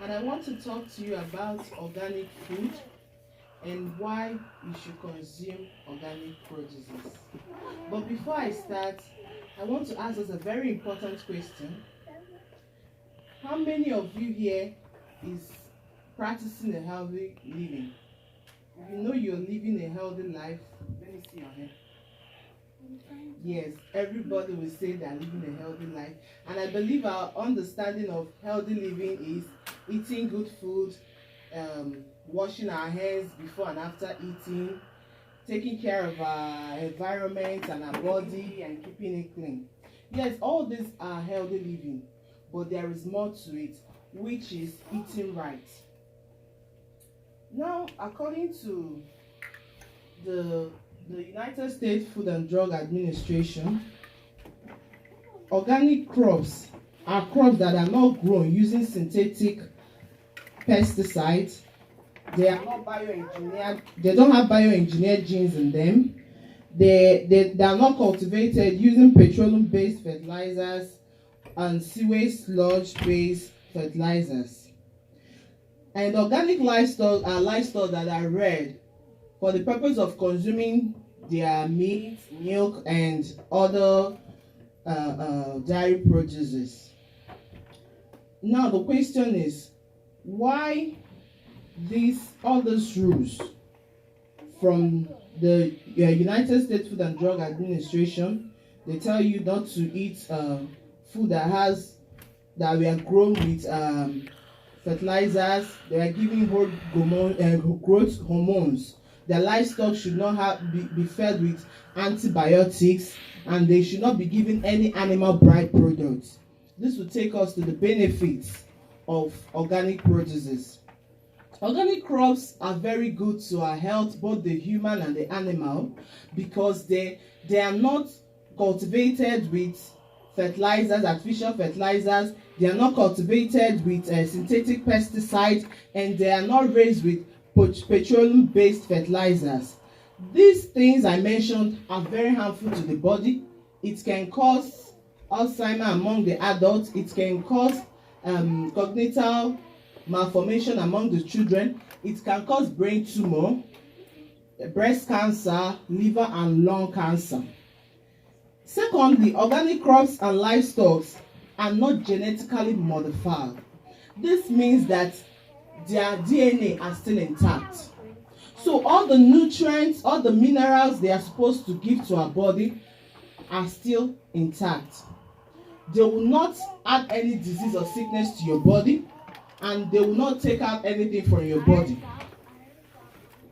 and I want to talk to you about organic food and why you should consume organic produces. But before I start, I want to ask us a very important question. How many of you here is practicing a healthy living? If you know you're living a healthy life, let me see your hand. Yes, everybody will say they're living a healthy life. And I believe our understanding of healthy living is eating good food, washing our hands before and after eating, taking care of our environment and our body, and keeping it clean. Yes, all these are healthy living, but there is more to it, which is eating right. Now, according to the United States Food and Drug Administration, organic crops are crops that are not grown using synthetic pesticides. They are not bioengineered. They don't have bioengineered genes in them. They are not cultivated using petroleum-based fertilizers and sewage sludge-based fertilizers. And organic livestock are livestock that are reared for the purpose of consuming their meat, milk, and other dairy produces. Now the question is, why all these rules from the United States Food and Drug Administration? They tell you not to eat food that were grown with fertilizers. They are giving growth hormones. The livestock should not be fed with antibiotics, and they should not be given any animal byproducts. This will take us to the benefits of organic produces. Organic crops are very good to our health, both the human and the animal, because they are not cultivated with fertilizers, artificial fertilizers. They are not cultivated with synthetic pesticides, and they are not raised with petroleum-based fertilizers. These things I mentioned are very harmful to the body. It can cause Alzheimer among the adults. It can cause cognitive malformation among the children. It can cause brain tumor, breast cancer, liver and lung cancer. Secondly, organic crops and livestock are not genetically modified. This means that their DNA are still intact. So all the nutrients, all the minerals they are supposed to give to our body are still intact. They will not add any disease or sickness to your body, and they will not take out anything from your body.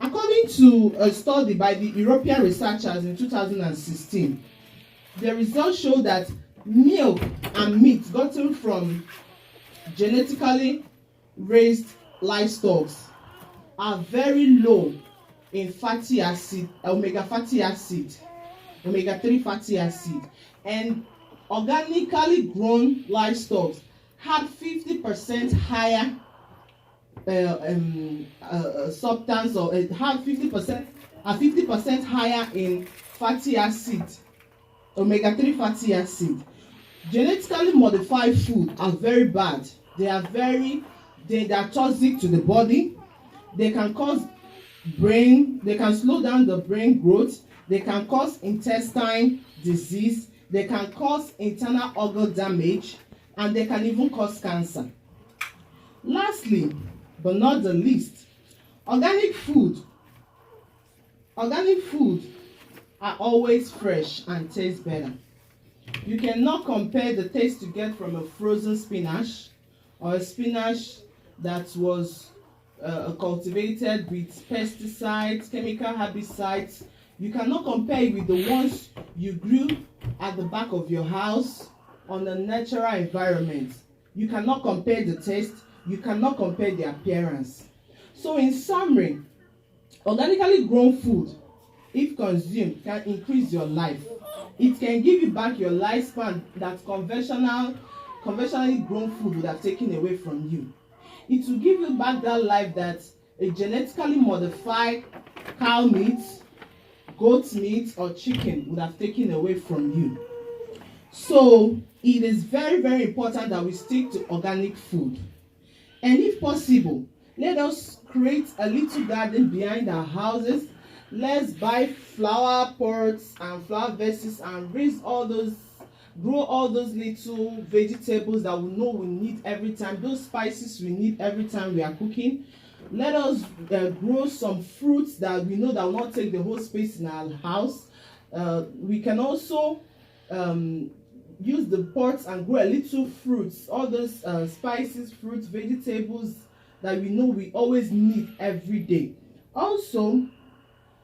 According to a study by the European researchers in 2016, the results show that milk and meat gotten from genetically raised livestock are very low in fatty acid, omega 3 fatty acid, and organically grown livestock had 50% higher substance, or had 50% higher in fatty acid, omega 3 fatty acid. Genetically modified food are very bad. They are toxic to the body. They can slow down the brain growth. They can cause intestine disease. They can cause internal organ damage, and they can even cause cancer. Lastly, but not the least, organic food are always fresh and taste better. You cannot compare the taste you get from a frozen spinach or a spinach that was cultivated with pesticides, chemical herbicides. You cannot compare it with the ones you grew at the back of your house on a natural environment. You cannot compare the taste. You cannot compare the appearance. So in summary, organically grown food, if consumed, can increase your life. It can give you back your lifespan that conventionally grown food would have taken away from you. It will give you back that life that a genetically modified cow meat, goat meat, or chicken would have taken away from you. So it is very, very important that we stick to organic food. And if possible, let us create a little garden behind our houses. Let's buy flower pots and flower vases and grow all those little vegetables that we know we need every time, those spices we need every time we are cooking. Let us grow some fruits that we know that will not take the whole space in our house. We can also use the pots and grow a little fruits, all those spices, fruits, vegetables that we know we always need every day. Also,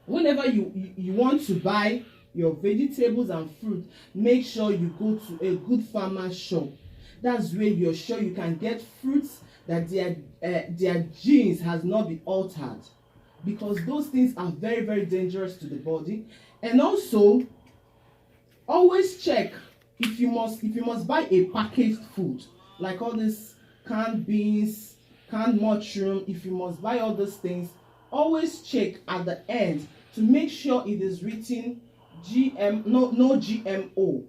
whenever you want to buy your vegetables and fruit, make sure you go to a good farmer's shop. That's where you're sure you can get fruits that their genes has not been altered, because those things are very, very dangerous to the body. And also, always check if you must buy a packaged food, like all this canned beans, canned mushroom. If you must buy all those things, always check at the end to make sure it is written no GMO,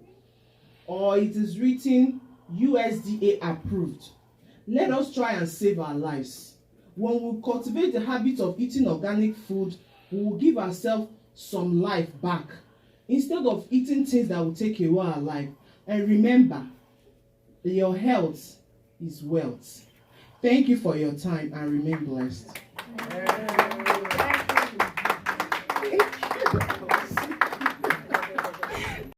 or it is written USDA approved. Let us try and save our lives. When we cultivate the habit of eating organic food, we will give ourselves some life back, instead of eating things that will take away our life. And remember, your health is wealth. Thank you for your time and remain blessed.